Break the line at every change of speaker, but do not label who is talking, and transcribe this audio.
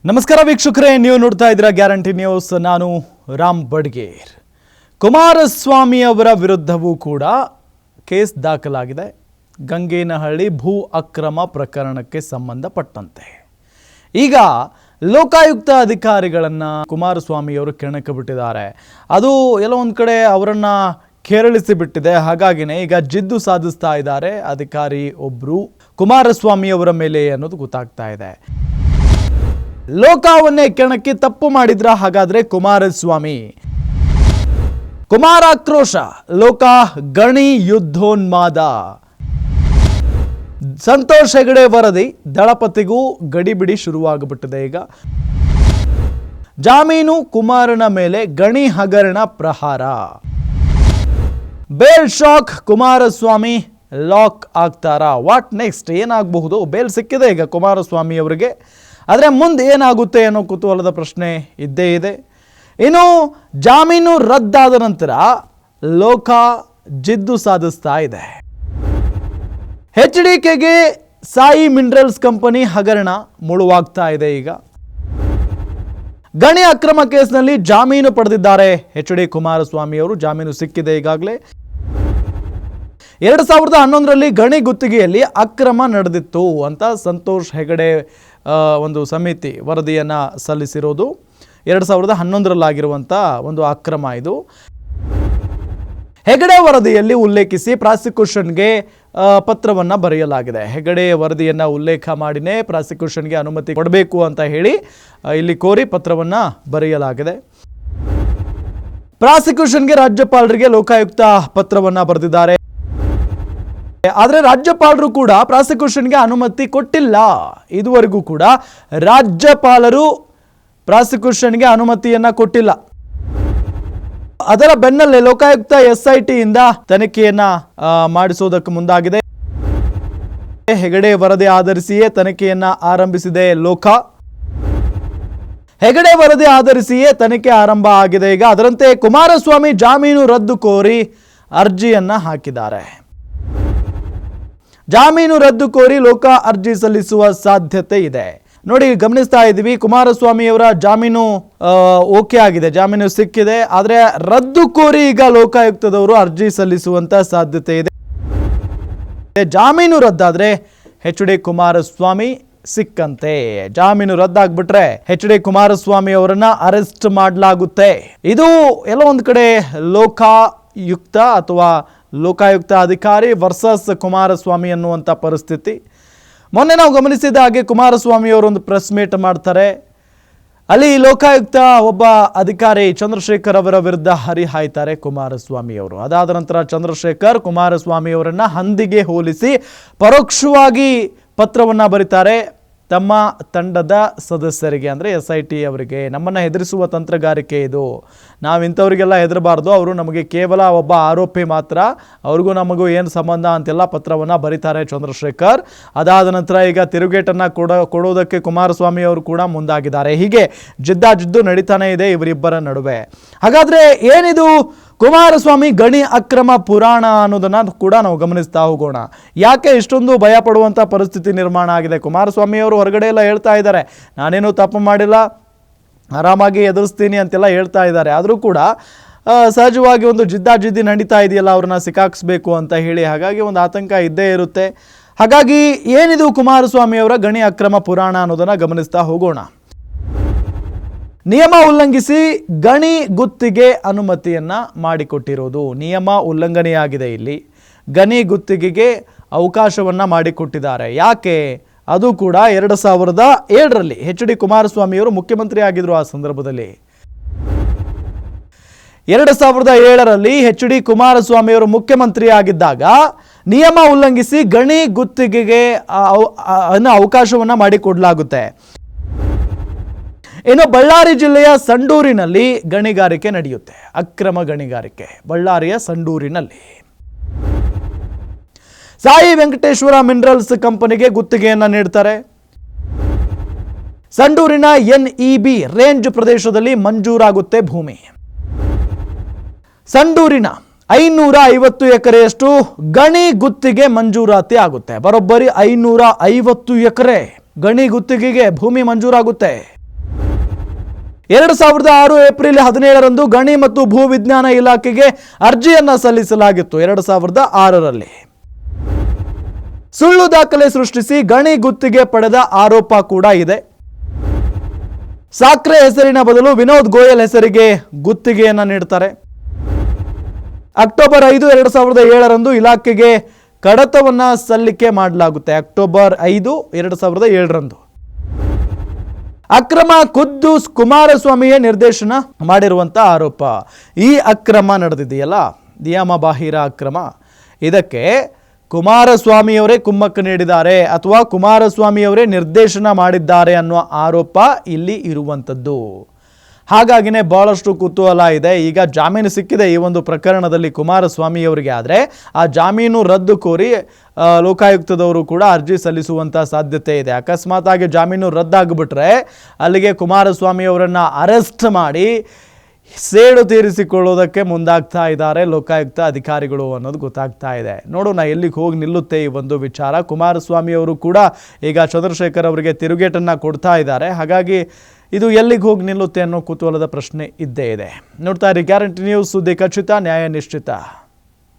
ನಮಸ್ಕಾರ ವೀಕ್ಷಕರೇ, ನೀವು ನೋಡ್ತಾ ಇದ್ದೀರಾ ಗ್ಯಾರಂಟಿ ನ್ಯೂಸ್. ನಾನು ರಾಮ್ ಬಡ್ಗೇರ್. ಕುಮಾರಸ್ವಾಮಿ ಅವರ ವಿರುದ್ಧವೂ ಕೂಡ ಕೇಸ್ ದಾಖಲಾಗಿದೆ. ಗಂಗೇನಹಳ್ಳಿ ಭೂ ಅಕ್ರಮ ಪ್ರಕರಣಕ್ಕೆ ಸಂಬಂಧಪಟ್ಟಂತೆ ಈಗ ಲೋಕಾಯುಕ್ತ ಅಧಿಕಾರಿಗಳನ್ನು ಕುಮಾರಸ್ವಾಮಿ ಅವರು ಕೆಣಕ ಬಿಟ್ಟಿದ್ದಾರೆ. ಅದು ಎಲ್ಲ ಒಂದು ಕಡೆ ಅವರನ್ನು ಕೆರಳಿಸಿ ಬಿಟ್ಟಿದೆ. ಹಾಗಾಗಿನೇ ಈಗ ಜಿದ್ದು ಸಾಧಿಸ್ತಾ ಇದ್ದಾರೆ ಅಧಿಕಾರಿ ಒಬ್ಬರು ಕುಮಾರಸ್ವಾಮಿ ಅವರ ಮೇಲೆ ಅನ್ನೋದು ಗೊತ್ತಾಗ್ತಾ ಇದೆ. ಲೋಕವನ್ನೇ ಕೆಣಕಿ ತಪ್ಪು ಮಾಡಿದ್ರ ಹಾಗಾದ್ರೆ ಕುಮಾರಸ್ವಾಮಿ? ಕುಮಾರಾಕ್ರೋಶ, ಲೋಕ ಗಣಿ ಯುದ್ಧೋನ್ಮಾದ. ಸಂತೋಷ್ ಹೆಗಡೆ ವರದಿ ದಳಪತಿಗೂ ಗಡಿಬಿಡಿ ಶುರುವಾಗ್ಬಿಟ್ಟಿದೆ. ಈಗ ಜಾಮೀನು ಕುಮಾರನ ಮೇಲೆ ಗಣಿ ಹಗರಣ ಪ್ರಹಾರ. ಬೇಲ್ ಶಾಕ್, ಕುಮಾರಸ್ವಾಮಿ ಲಾಕ್ ಆಗ್ತಾರಾ? What next? ಏನಾಗಬಹುದು? ಬೇಲ್ ಸಿಕ್ಕಿದೆ ಈಗ ಕುಮಾರಸ್ವಾಮಿ ಅವರಿಗೆ, ಆದರೆ ಮುಂದೆ ಏನಾಗುತ್ತೆ ಅನ್ನೋ ಕುತೂಹಲದ ಪ್ರಶ್ನೆ ಇದ್ದೇ ಇದೆ. ಇನ್ನು ಜಾಮೀನು ರದ್ದಾದ ನಂತರ ಲೋಕ ಜಿದ್ದು ಸಾಧಿಸ್ತಾ ಇದೆ. HDKಗೆ ಸಾಯಿ ಮಿನರಲ್ಸ್ ಕಂಪನಿ ಹಗರಣ ಮುಳುವಾಗ್ತಾ ಇದೆ. ಈಗ ಗಣಿ ಅಕ್ರಮ ಕೇಸ್ನಲ್ಲಿ ಜಾಮೀನು ಪಡೆದಿದ್ದಾರೆ HD ಕುಮಾರಸ್ವಾಮಿ ಅವರು. ಜಾಮೀನು ಸಿಕ್ಕಿದೆ ಈಗಾಗಲೇ. 2011ರಲ್ಲಿ ಗಣಿ ಗುತ್ತಿಗೆಯಲ್ಲಿ ಅಕ್ರಮ ನಡೆದಿತ್ತು ಅಂತ ಸಂತೋಷ್ ಹೆಗಡೆ ಒಂದು ಸಮಿತಿ ವರದಿಯನ್ನು ಸಲ್ಲಿಸಿರೋದು. 2011ರಲ್ಲಾಗಿರುವಂಥ ಒಂದು ಅಕ್ರಮ ಇದು. ಹೆಗಡೆ ವರದಿಯಲ್ಲಿ ಉಲ್ಲೇಖಿಸಿ ಪ್ರಾಸಿಕ್ಯೂಷನ್ಗೆ ಪತ್ರವನ್ನು ಬರೆಯಲಾಗಿದೆ. ಹೆಗಡೆ ವರದಿಯನ್ನು ಉಲ್ಲೇಖ ಮಾಡಿನೇ ಪ್ರಾಸಿಕ್ಯೂಷನ್ಗೆ ಅನುಮತಿ ಕೊಡಬೇಕು ಅಂತ ಹೇಳಿ ಇಲ್ಲಿ ಕೋರಿ ಪತ್ರವನ್ನು ಬರೆಯಲಾಗಿದೆ. ಪ್ರಾಸಿಕ್ಯೂಷನ್ಗೆ ರಾಜ್ಯಪಾಲರಿಗೆ ಲೋಕಾಯುಕ್ತ ಪತ್ರವನ್ನು ಬರೆದಿದ್ದಾರೆ. ಆದರೆ ರಾಜ್ಯಪಾಲರು ಕೂಡ ಪ್ರಾಸಿಕ್ಯೂಷನ್ಗೆ ಅನುಮತಿ ಕೊಟ್ಟಿಲ್ಲ. ಇದುವರೆಗೂ ಕೂಡ ರಾಜ್ಯಪಾಲರು ಪ್ರಾಸಿಕ್ಯೂಷನ್ಗೆ ಅನುಮತಿಯನ್ನ ಕೊಟ್ಟಿಲ್ಲ. ಅದರ ಬೆನ್ನಲ್ಲೇ ಲೋಕಾಯುಕ್ತ SIT ಇಂದ ತನಿಖೆಯನ್ನ ಮಾಡಿಸೋದಕ್ಕೆ ಮುಂದಾಗಿದೆ. ಹೆಗಡೆ ವರದಿ ಆಧರಿಸಿಯೇ ತನಿಖೆಯನ್ನ ಆರಂಭಿಸಿದೆ ಲೋಕ. ಹೆಗಡೆ ವರದಿ ಆಧರಿಸಿಯೇ ತನಿಖೆ ಆರಂಭ ಆಗಿದೆ. ಈಗ ಅದರಂತೆ ಕುಮಾರಸ್ವಾಮಿ ಜಾಮೀನು ರದ್ದು ಕೋರಿ ಅರ್ಜಿಯನ್ನ ಹಾಕಿದ್ದಾರೆ. ಜಾಮೀನು ರದ್ದು ಕೋರಿ ಲೋಕ ಅರ್ಜಿ ಸಲ್ಲಿಸುವ ಸಾಧ್ಯತೆ ಇದೆ. ನೋಡಿ, ಗಮನಿಸ್ತಾ ಇದ್ದೀವಿ, ಕುಮಾರಸ್ವಾಮಿ ಅವರ ಜಾಮೀನು ಓಕೆ ಆಗಿದೆ, ಜಾಮೀನು ಸಿಕ್ಕಿದೆ. ಆದರೆ ರದ್ದು ಕೋರಿ ಈಗ ಲೋಕಾಯುಕ್ತದವರು ಅರ್ಜಿ ಸಲ್ಲಿಸುವಂತ ಸಾಧ್ಯತೆ ಇದೆ. ಜಾಮೀನು ರದ್ದಾದ್ರೆ HD ಕುಮಾರಸ್ವಾಮಿ ಸಿಕ್ಕಂತೆ. ಜಾಮೀನು ರದ್ದಾಗ್ಬಿಟ್ರೆ HD ಕುಮಾರಸ್ವಾಮಿ ಅವರನ್ನ ಅರೆಸ್ಟ್ ಮಾಡಲಾಗುತ್ತೆ. ಇದು ಎಲ್ಲ ಒಂದು ಕಡೆ ಲೋಕಾಯುಕ್ತ ಅಥವಾ ಲೋಕಾಯುಕ್ತ ಅಧಿಕಾರಿ ವರ್ಸಸ್ ಕುಮಾರಸ್ವಾಮಿ ಅನ್ನುವಂಥ ಪರಿಸ್ಥಿತಿ. ಮೊನ್ನೆ ನಾವು ಗಮನಿಸಿದ ಹಾಗೆ ಕುಮಾರಸ್ವಾಮಿ ಅವರು ಒಂದು ಪ್ರೆಸ್ ಮೀಟ್ ಮಾಡ್ತಾರೆ. ಅಲ್ಲಿ ಲೋಕಾಯುಕ್ತ ಒಬ್ಬ ಅಧಿಕಾರಿ ಚಂದ್ರಶೇಖರ್ ಅವರ ವಿರುದ್ಧ ಹರಿಹಾಯ್ತಾರೆ ಕುಮಾರಸ್ವಾಮಿ ಅವರು. ಅದಾದ ನಂತರ ಚಂದ್ರಶೇಖರ್ ಕುಮಾರಸ್ವಾಮಿ ಅವರನ್ನ ಹಂದಿಗೆ ಹೋಲಿಸಿ ಪರೋಕ್ಷವಾಗಿ ಪತ್ರವನ್ನು ಬರೀತಾರೆ ತಮ್ಮ ತಂಡದ ಸದಸ್ಯರಿಗೆ, ಅಂದರೆ SIT ಅವರಿಗೆ. ನಮ್ಮನ್ನು ಹೆದರಿಸುವ ತಂತ್ರಗಾರಿಕೆ ಇದು, ನಾವು ಇಂಥವ್ರಿಗೆಲ್ಲ ಹೆದರಬಾರ್ದು, ಅವರು ನಮಗೆ ಕೇವಲ ಒಬ್ಬ ಆರೋಪಿ ಮಾತ್ರ, ಅವ್ರಿಗೂ ನಮಗೂ ಏನು ಸಂಬಂಧ ಅಂತೆಲ್ಲ ಪತ್ರವನ್ನು ಬರೀತಾರೆ ಚಂದ್ರಶೇಖರ್. ಅದಾದ ನಂತರ ಈಗ ತಿರುಗೇಟನ್ನು ಕೊಡೋದಕ್ಕೆ ಕುಮಾರಸ್ವಾಮಿ ಅವರು ಕೂಡ ಮುಂದಾಗಿದ್ದಾರೆ. ಹೀಗೆ ಜಿದ್ದಾಜಿದ್ದು ನಡೀತಾನೆ ಇದೆ ಇವರಿಬ್ಬರ ನಡುವೆ. ಹಾಗಾದರೆ ಏನಿದು ಕುಮಾರಸ್ವಾಮಿ ಗಣಿ ಅಕ್ರಮ ಪುರಾಣ ಅನ್ನೋದನ್ನ ಕೂಡ ನಾವು ಗಮನಿಸ್ತಾ ಹೋಗೋಣ. ಯಾಕೆ ಇಷ್ಟೊಂದು ಭಯ ಪಡುವಂಥ ಪರಿಸ್ಥಿತಿ ನಿರ್ಮಾಣ ಆಗಿದೆ? ಕುಮಾರಸ್ವಾಮಿ ಅವರು ಹೊರಗಡೆ ಎಲ್ಲ ಹೇಳ್ತಾ ಇದ್ದಾರೆ, ನಾನೇನು ತಪ್ಪು ಮಾಡಿಲ್ಲ, ಆರಾಮಾಗಿ ಎದುರಿಸ್ತೀನಿ ಅಂತೆಲ್ಲ ಹೇಳ್ತಾ ಇದ್ದಾರೆ. ಆದರೂ ಕೂಡ ಸಹಜವಾಗಿ ಒಂದು ಜಿದ್ದಾಜಿದ್ದಿ ನಡೀತಾ ಇದೆಯಲ್ಲ, ಅವ್ರನ್ನ ಸಿಕ್ಕಾಕ್ಸ್ಬೇಕು ಅಂತ ಹೇಳಿ. ಹಾಗಾಗಿ ಒಂದು ಆತಂಕ ಇದ್ದೇ ಇರುತ್ತೆ. ಹಾಗಾಗಿ ಏನಿದು ಕುಮಾರಸ್ವಾಮಿ ಅವರ ಗಣಿ ಅಕ್ರಮ ಪುರಾಣ ಅನ್ನೋದನ್ನ ಗಮನಿಸ್ತಾ ಹೋಗೋಣ. ನಿಯಮ ಉಲ್ಲಂಘಿಸಿ ಗಣಿ ಗುತ್ತಿಗೆ ಅನುಮತಿಯನ್ನ ಮಾಡಿಕೊಟ್ಟಿರೋದು. ನಿಯಮ ಉಲ್ಲಂಘನೆಯಾಗಿದೆ. ಇಲ್ಲಿ ಗಣಿ ಗುತ್ತಿಗೆಗೆ ಅವಕಾಶವನ್ನ ಮಾಡಿಕೊಟ್ಟಿದ್ದಾರೆ. ಯಾಕೆ? ಅದು ಕೂಡ 2007ರಲ್ಲಿ HD ಕುಮಾರಸ್ವಾಮಿ ಅವರು ಮುಖ್ಯಮಂತ್ರಿ ಆಗಿದ್ರು. ಆ ಸಂದರ್ಭದಲ್ಲಿ 2007ರಲ್ಲಿ HD ಕುಮಾರಸ್ವಾಮಿ ಅವರು ಮುಖ್ಯಮಂತ್ರಿ ಆಗಿದ್ದಾಗ ನಿಯಮ ಉಲ್ಲಂಘಿಸಿ ಗಣಿ ಗುತ್ತಿಗೆಗೆ ಅವಕಾಶವನ್ನ ಮಾಡಿಕೊಡಲಾಗುತ್ತೆ. ಇನ್ನು ಬಳ್ಳಾರಿ ಜಿಲ್ಲೆಯ ಸಂಡೂರಿನಲ್ಲಿ ಗಣಿಗಾರಿಕೆ ನಡೆಯುತ್ತೆ, ಅಕ್ರಮ ಗಣಿಗಾರಿಕೆ. ಬಳ್ಳಾರಿಯ ಸಂಡೂರಿನಲ್ಲಿ ಸಾಯಿ ವೆಂಕಟೇಶ್ವರ ಮಿನರಲ್ಸ್ ಕಂಪನಿಗೆ ಗುತ್ತಿಗೆಯನ್ನು ನೀಡ್ತಾರೆ. ಸಂಡೂರಿನ NEB ರೇಂಜ್ ಪ್ರದೇಶದಲ್ಲಿ ಮಂಜೂರಾಗುತ್ತೆ ಭೂಮಿ. ಸಂಡೂರಿನ 550 ಎಕರೆಯಷ್ಟು ಗಣಿ ಗುತ್ತಿಗೆ ಮಂಜೂರಾತಿ ಆಗುತ್ತೆ. ಬರೋಬ್ಬರಿ 550 ಎಕರೆ ಗಣಿ ಗುತ್ತಿಗೆಗೆ ಭೂಮಿ ಮಂಜೂರಾಗುತ್ತೆ. 2006 ಏಪ್ರಿಲ್ 17ರಂದು ಗಣಿ ಮತ್ತು ಭೂ ವಿಜ್ಞಾನ ಇಲಾಖೆಗೆ ಅರ್ಜಿಯನ್ನ ಸಲ್ಲಿಸಲಾಗಿತ್ತು. 2006ರಲ್ಲಿ ಸುಳ್ಳು ದಾಖಲೆ ಸೃಷ್ಟಿಸಿ ಗಣಿ ಗುತ್ತಿಗೆ ಪಡೆದ ಆರೋಪ ಕೂಡ ಇದೆ. ಸಾಕ್ರೆ ಹೆಸರಿನ ಬದಲು ವಿನೋದ್ ಗೋಯಲ್ ಹೆಸರಿಗೆ ಗುತ್ತಿಗೆಯನ್ನ ನೀಡ್ತಾರೆ. ಅಕ್ಟೋಬರ್ 5, 2007ರಂದು ಇಲಾಖೆಗೆ ಕಡತವನ್ನ ಸಲ್ಲಿಕೆ ಮಾಡಲಾಗುತ್ತೆ. ಅಕ್ಟೋಬರ್ 5, 2007ರಂದು ಅಕ್ರಮ ಖುದ್ದು ಕುಮಾರಸ್ವಾಮಿಯೇ ನಿರ್ದೇಶನ ಮಾಡಿರುವಂತ ಆರೋಪ. ಈ ಅಕ್ರಮ ನಡೆದಿದೆಯಲ್ಲ, ನಿಯಮ ಬಾಹಿರ ಅಕ್ರಮ, ಇದಕ್ಕೆ ಕುಮಾರಸ್ವಾಮಿಯವರೇ ಕುಮ್ಮಕ್ಕು ನೀಡಿದ್ದಾರೆ ಅಥವಾ ಕುಮಾರಸ್ವಾಮಿಯವರೇ ನಿರ್ದೇಶನ ಮಾಡಿದ್ದಾರೆ ಅನ್ನುವ ಆರೋಪ ಇಲ್ಲಿ ಇರುವಂಥದ್ದು. ಹಾಗಾಗಿನೇ ಬಹಳಷ್ಟು ಕುತೂಹಲ ಇದೆ. ಈಗ ಜಾಮೀನು ಸಿಕ್ಕಿದೆ ಈ ಒಂದು ಪ್ರಕರಣದಲ್ಲಿ ಕುಮಾರಸ್ವಾಮಿಯವರಿಗೆ. ಆದರೆ ಆ ಜಾಮೀನು ರದ್ದು ಕೋರಿ ಲೋಕಾಯುಕ್ತದವರು ಕೂಡ ಅರ್ಜಿ ಸಲ್ಲಿಸುವಂಥ ಸಾಧ್ಯತೆ ಇದೆ. ಅಕಸ್ಮಾತ್ ಆಗಿ ಜಾಮೀನು ರದ್ದಾಗಿಬಿಟ್ರೆ ಅಲ್ಲಿಗೆ ಕುಮಾರಸ್ವಾಮಿಯವರನ್ನು ಅರೆಸ್ಟ್ ಮಾಡಿ ಸೇಡು ತೀರಿಸಿಕೊಳ್ಳೋದಕ್ಕೆ ಮುಂದಾಗ್ತಾ ಇದ್ದಾರೆ ಲೋಕಾಯುಕ್ತ ಅಧಿಕಾರಿಗಳು ಅನ್ನೋದು ಗೊತ್ತಾಗ್ತಾ ಇದೆ. ನೋಡೋಣ ಎಲ್ಲಿಗೆ ಹೋಗಿ ನಿಲ್ಲುತ್ತೆ ಈ ಒಂದು ವಿಚಾರ. ಕುಮಾರಸ್ವಾಮಿ ಅವರು ಕೂಡ ಈಗ ಚಂದ್ರಶೇಖರ್ ಅವರಿಗೆ ತಿರುಗೇಟನ್ನು ಕೊಡ್ತಾ ಇದ್ದಾರೆ. ಹಾಗಾಗಿ ಇದು ಎಲ್ಲಿಗೆ ಹೋಗಿ ನಿಲ್ಲುತ್ತೆ ಅನ್ನೋ ಕುತೂಹಲದ ಪ್ರಶ್ನೆ ಇದ್ದೇ ಇದೆ. ನೋಡ್ತಾ ಇರಿ ಗ್ಯಾರಂಟಿ ನ್ಯೂಸ್, ಸುದ್ದಿ ಖಚಿತ, ನ್ಯಾಯ ನಿಶ್ಚಿತ.